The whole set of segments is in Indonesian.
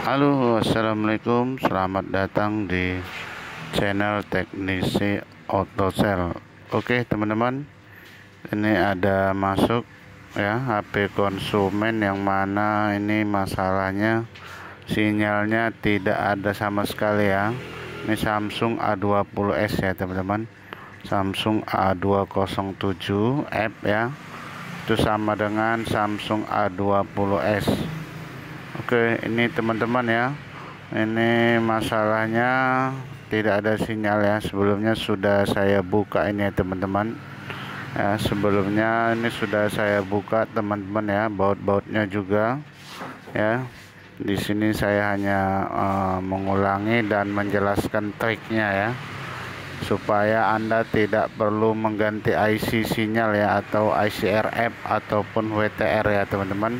Halo, assalamualaikum. Selamat datang di channel Teknisi Autosel. Oke, teman-teman, ini ada masuk ya HP konsumen yang mana ini masalahnya sinyalnya tidak ada sama sekali ya. Ini Samsung A20s ya, teman-teman. Samsung A207F ya. Itu sama dengan Samsung A20s. Oke, ini teman-teman ya. Ini masalahnya tidak ada sinyal ya. Sebelumnya sudah saya buka ini ya, teman-teman. Ya, sebelumnya ini sudah saya buka, teman-teman ya, baut-bautnya juga. Ya. Di sini saya hanya mengulangi dan menjelaskan triknya ya. Supaya Anda tidak perlu mengganti IC sinyal ya, atau IC RF ataupun WTR ya, teman-teman.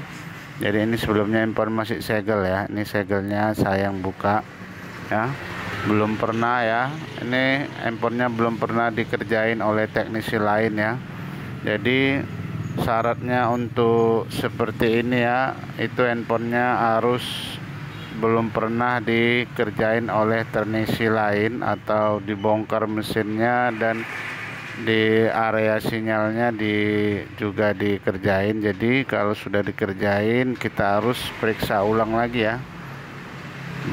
Jadi ini sebelumnya informasi segel ya. Ini segelnya saya yang buka ya. Belum pernah ya. Ini handphonenya belum pernah dikerjain oleh teknisi lain ya. Jadi syaratnya untuk seperti ini ya, itu handphonenya harus belum pernah dikerjain oleh teknisi lain atau dibongkar mesinnya dan di area sinyalnya juga dikerjain. Jadi kalau sudah dikerjain, kita harus periksa ulang lagi ya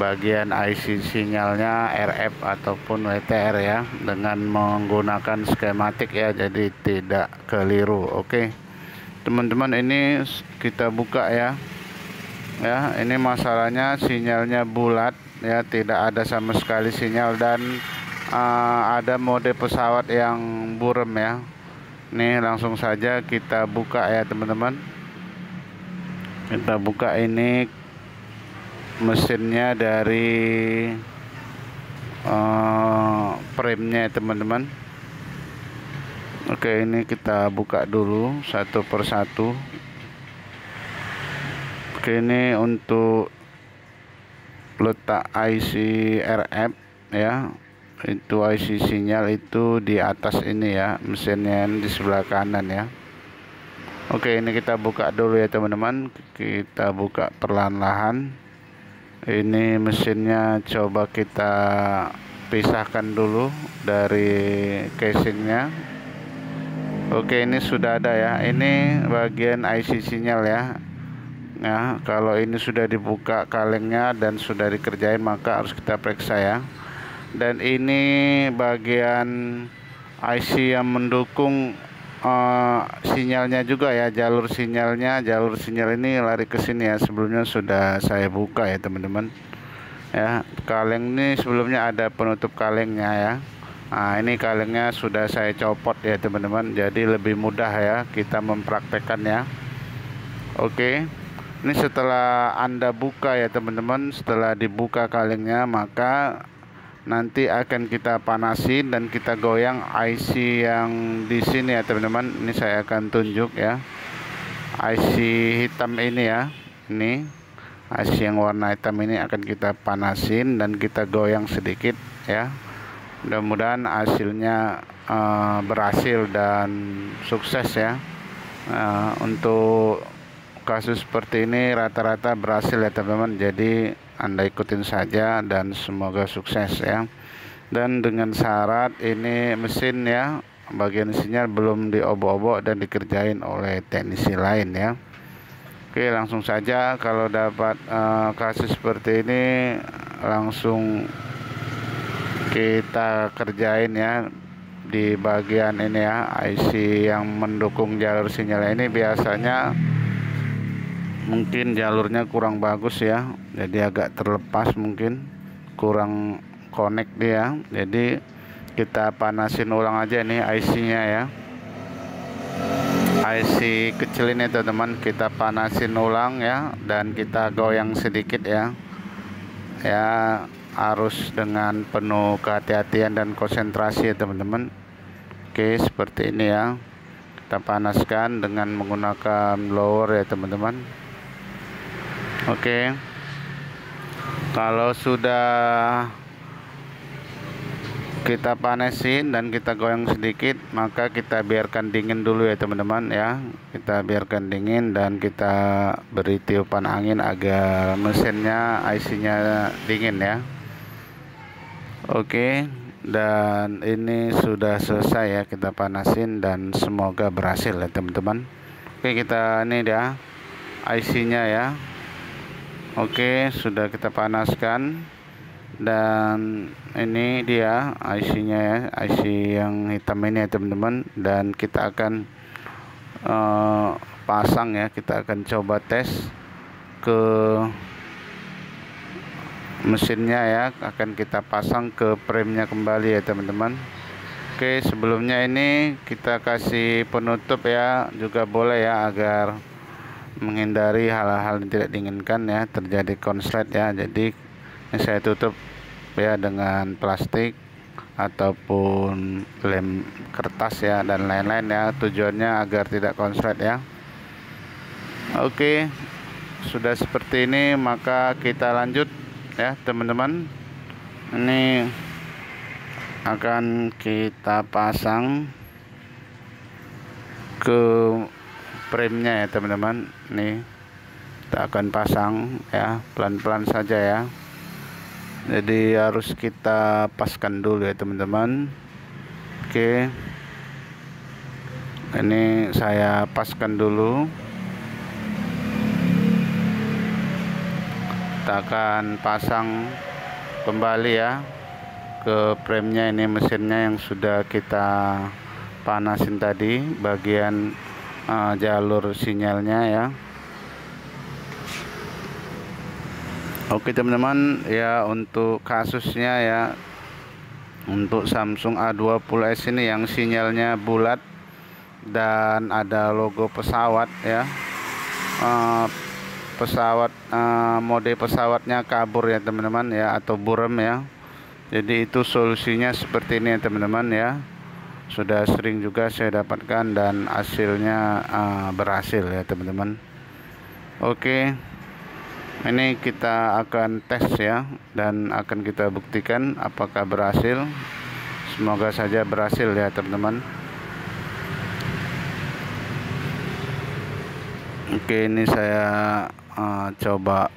bagian IC sinyalnya RF ataupun WTR ya, dengan menggunakan skematik ya, jadi tidak keliru. Oke teman-teman, ini kita buka ya. Ini masalahnya sinyalnya bulat ya, tidak ada sama sekali sinyal, dan ada mode pesawat yang buram ya. Nih langsung saja kita buka ya, teman-teman. Kita buka ini mesinnya dari frame-nya ya, teman-teman. Oke, ini kita buka dulu satu persatu. Oke, ini untuk letak IC RF ya. Itu IC sinyal itu di atas ini ya, mesinnya di sebelah kanan ya. Oke, ini kita buka dulu ya, teman-teman. Kita buka perlahan-lahan. Ini mesinnya coba kita pisahkan dulu dari casingnya. Oke, ini sudah ada ya. Ini bagian IC sinyal ya. Nah, kalau ini sudah dibuka kalengnya dan sudah dikerjain, maka harus kita periksa ya. Dan ini bagian IC yang mendukung sinyalnya juga ya, jalur sinyal ini lari ke sini ya. Sebelumnya sudah saya buka ya, teman-teman ya. Kaleng ini sebelumnya ada penutup kalengnya ya. Nah, ini kalengnya sudah saya copot ya, teman-teman, jadi lebih mudah ya kita mempraktekkan ya. Oke, ini setelah Anda buka ya, teman-teman. Setelah dibuka kalengnya, maka nanti akan kita panasin dan kita goyang IC yang di sini ya, teman-teman. Ini saya akan tunjuk ya, IC hitam ini ya. Ini IC yang warna hitam ini akan kita panasin dan kita goyang sedikit ya. Mudah-mudahan hasilnya berhasil dan sukses ya. Untuk kasus seperti ini rata-rata berhasil ya, teman-teman. Jadi Anda ikutin saja dan semoga sukses ya. Dan dengan syarat ini mesin ya, bagian sinyal belum diobok-obok dan dikerjain oleh teknisi lain ya. Oke, langsung saja. Kalau dapat kasus seperti ini, langsung kita kerjain ya di bagian ini ya, IC yang mendukung jalur sinyal ini. Biasanya mungkin jalurnya kurang bagus ya, jadi agak terlepas, mungkin kurang connect dia. Jadi kita panasin ulang aja nih IC-nya ya. IC kecil ini, teman-teman, kita panasin ulang ya, dan kita goyang sedikit ya. Ya, harus dengan penuh kehati-hatian dan konsentrasi ya, teman-teman. Oke, seperti ini ya. Kita panaskan dengan menggunakan blower ya, teman-teman. Oke, kalau sudah kita panesin dan kita goyang sedikit, maka kita biarkan dingin dulu ya teman-teman ya. Kita biarkan dingin dan kita beri tiupan angin agar mesinnya IC-nya dingin ya. Oke, dan ini sudah selesai ya, kita panasin dan semoga berhasil ya teman-teman. Oke, kita ini dia IC-nya ya. Oke, sudah kita panaskan. Dan ini dia IC-nya ya, IC yang hitam ini ya teman-teman. Dan kita akan pasang ya, kita akan coba tes ke mesinnya ya, akan kita pasang ke premnya kembali ya teman-teman. Oke, sebelumnya ini kita kasih penutup ya, juga boleh ya, agar menghindari hal-hal yang tidak diinginkan ya terjadi konslet ya. Jadi ini saya tutup ya dengan plastik ataupun lem kertas ya dan lain-lain ya, tujuannya agar tidak konslet ya. Oke, sudah seperti ini, maka kita lanjut ya teman-teman. Ini akan kita pasang ke premnya ya teman-teman. Nih kita akan pasang ya, pelan-pelan saja ya. Jadi harus kita paskan dulu ya teman-teman. Oke, ini saya paskan dulu. Kita akan pasang kembali ya ke premnya, ini mesinnya yang sudah kita panasin tadi, bagian jalur sinyalnya ya. Oke teman-teman ya, untuk kasusnya ya, untuk Samsung A20s ini yang sinyalnya bulat dan ada logo pesawat ya, mode pesawatnya kabur ya teman-teman ya, atau burem ya. Jadi itu solusinya seperti ini ya teman-teman ya. Sudah sering juga saya dapatkan dan hasilnya berhasil ya teman-teman. Oke, ini kita akan tes ya, dan akan kita buktikan apakah berhasil. Semoga saja berhasil ya teman-teman. Oke, ini saya coba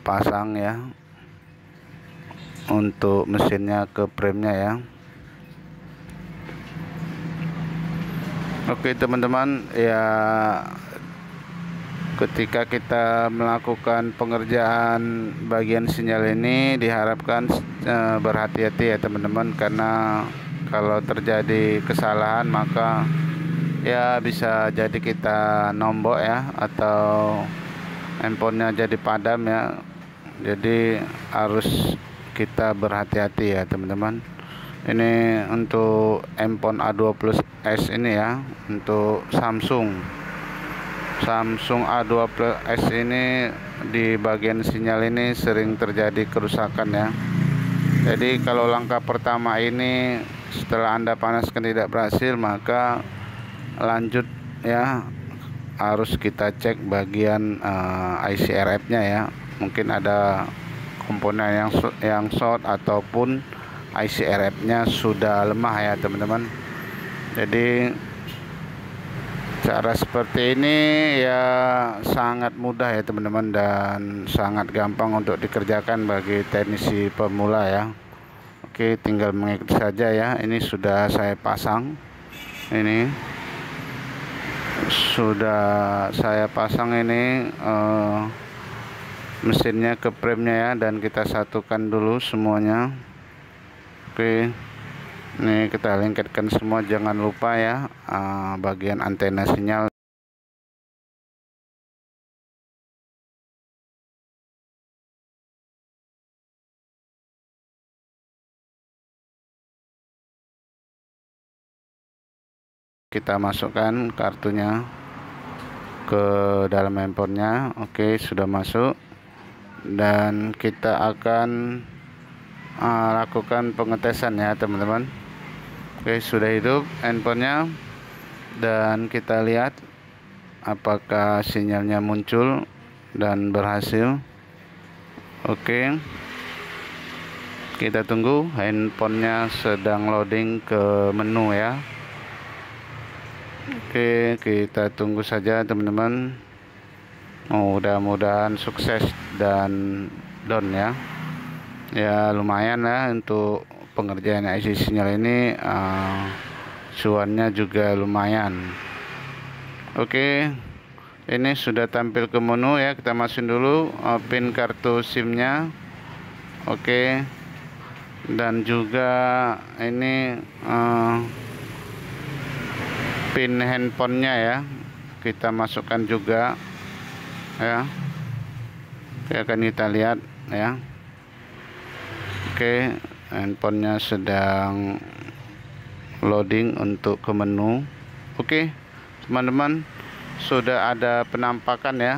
pasang ya untuk mesinnya ke premnya ya. Oke teman-teman ya, ketika kita melakukan pengerjaan bagian sinyal ini diharapkan berhati-hati ya teman-teman, karena kalau terjadi kesalahan maka ya bisa jadi kita nombok ya, atau handphonenya jadi padam ya. Jadi harus kita berhati-hati ya teman-teman. Ini untuk handphone A20s ini ya, untuk Samsung A20s ini di bagian sinyal ini sering terjadi kerusakan ya. Jadi kalau langkah pertama ini setelah Anda panaskan tidak berhasil, maka lanjut ya, harus kita cek bagian IC RF-nya ya. Mungkin ada komponen yang short ataupun IC RF-nya sudah lemah ya teman-teman. Jadi cara seperti ini ya sangat mudah ya teman-teman, dan sangat gampang untuk dikerjakan bagi teknisi pemula ya. Oke, tinggal mengikuti saja ya. Ini sudah saya pasang, ini sudah saya pasang ini mesinnya ke premnya ya, dan kita satukan dulu semuanya. Oke, ini kita lengketkan semua, jangan lupa ya bagian antena sinyal. Kita masukkan kartunya ke dalam handphonenya. Oke, sudah masuk, dan kita akan lakukan pengetesan ya teman-teman. Oke, sudah hidup handphonenya, dan kita lihat apakah sinyalnya muncul dan berhasil. Oke, Kita tunggu, handphonenya sedang loading ke menu ya. Oke, kita tunggu saja teman-teman. Mudah-mudahan sukses dan down ya. Ya lumayan lah untuk pengerjaan IC sinyal ini, cuannya juga lumayan. Oke, ini sudah tampil ke menu ya. Kita masukin dulu pin kartu SIM-nya. Oke, dan juga ini pin handphonenya ya, kita masukkan juga ya. Oke, akan kita lihat ya. Oke, handphonenya sedang loading untuk ke menu. Oke teman-teman, sudah ada penampakan ya.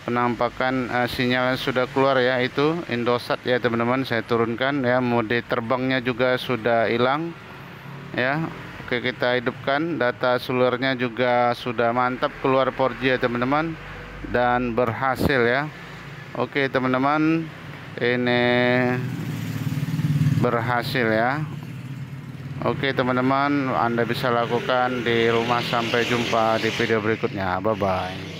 Penampakan sinyal sudah keluar ya, itu Indosat ya teman-teman. Saya turunkan ya, mode terbangnya juga sudah hilang ya. Oke, kita hidupkan, data selulernya juga sudah mantap keluar 4G ya teman-teman, dan berhasil ya. Oke teman-teman, ini berhasil ya. Oke teman-teman, Anda bisa lakukan di rumah. Sampai jumpa di video berikutnya. Bye bye.